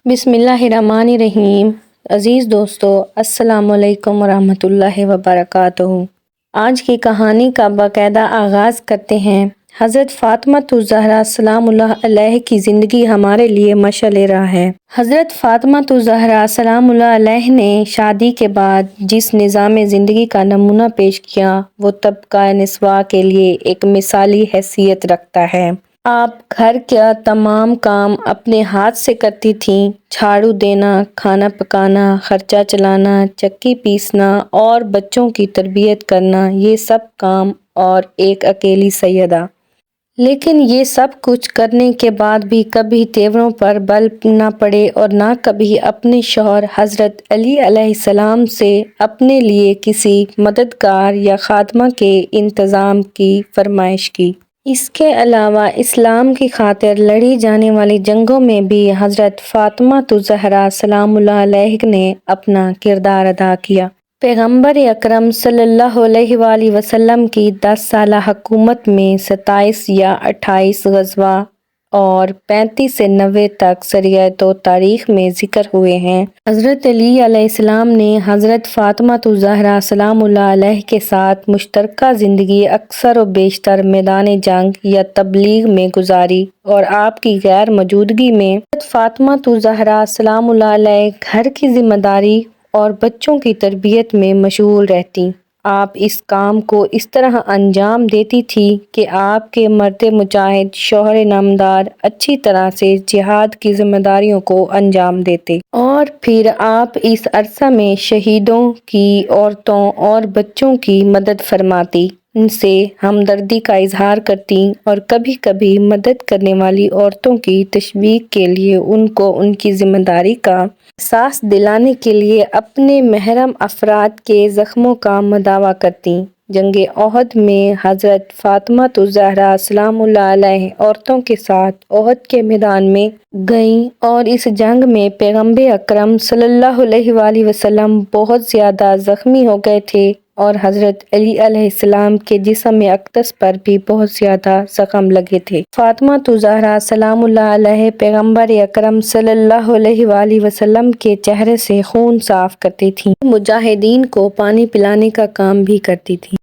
بسم اللہ الرحمن الرحیم۔ عزیز دوستو، السلام علیکم ورحمۃ اللہ وبرکاتہ۔ آج کی کہانی کا باقاعدہ آغاز کرتے ہیں۔ حضرت فاطمہ الزہرا سلام اللہ علیہ کی زندگی ہمارے لیے مشعل راہ ہے۔ حضرت فاطمہ الزہرا سلام اللہ علیہ نے شادی کے بعد جس نظام زندگی کا نمونہ پیش کیا وہ طبقہ نسواں کے لیے ایک مثالی حیثیت رکھتا ہے۔ آپ گھر کا تمام کام اپنے ہاتھ سے کرتی تھیں، جھاڑو دینا، کھانا پکانا، خرچہ چلانا، چکی پیسنا اور بچوں کی تربیت کرنا، یہ سب کام، اور ایک اکیلی سیدہ۔ لیکن یہ سب کچھ کرنے کے بعد بھی کبھی تیوروں پر بل نہ پڑے اور نہ کبھی اپنے شوہر حضرت علی علیہ السلام سے اپنے لیے کسی مددگار یا خادمہ کے انتظام کی فرمائش کی۔ اس کے علاوہ اسلام کی خاطر لڑی جانے والی جنگوں میں بھی حضرت فاطمہ الزہرا سلام اللہ علیہ نے اپنا کردار ادا کیا۔ پیغمبر اکرم صلی اللہ علیہ وآلہ وسلم کی 10 سالہ حکومت میں 27 یا 28 غزوہ اور 35 سے 90 تک سیرت و تاریخ میں ذکر ہوئے ہیں۔ حضرت علی علیہ السلام نے حضرت فاطمہ الزہرا سلام اللہ علیہ کے ساتھ مشترکہ زندگی اکثر و بیشتر میدان جنگ یا تبلیغ میں گزاری، اور آپ کی غیر موجودگی میں حضرت فاطمہ الزہرا سلام اللہ علیہ گھر کی ذمہ داری اور بچوں کی تربیت میں مشغول رہتی۔ آپ اس کام کو اس طرح انجام دیتی تھی کہ آپ کے مرد مجاہد شوہر نامدار اچھی طرح سے جہاد کی ذمہ داریوں کو انجام دیتے، اور پھر آپ اس عرصہ میں شہیدوں کی عورتوں اور بچوں کی مدد فرماتی، ان سے ہمدردی کا اظہار کرتی، اور کبھی کبھی مدد کرنے والی عورتوں کی تشویق کے لیے ان کو ان کی ذمہ داری کا احساس دلانے کے لیے اپنے محرم افراد کے زخموں کا مداوع کرتی۔ جنگ احد میں حضرت فاطمہ الزہرا سلام اللہ علیہ عورتوں کے ساتھ احد کے میدان میں گئیں، اور اس جنگ میں پیغمبر اکرم صلی اللہ علیہ وآلہ وسلم بہت زیادہ زخمی ہو گئے تھے، اور حضرت علی علیہ السلام کے جسم اقدس پر بھی بہت زیادہ زخم لگے تھے۔ فاطمہ الزہرا سلام اللہ علیہ پیغمبر اکرم صلی اللہ علیہ وآلہ وسلم کے چہرے سے خون صاف کرتی تھیں، مجاہدین کو پانی پلانے کا کام بھی کرتی تھیں۔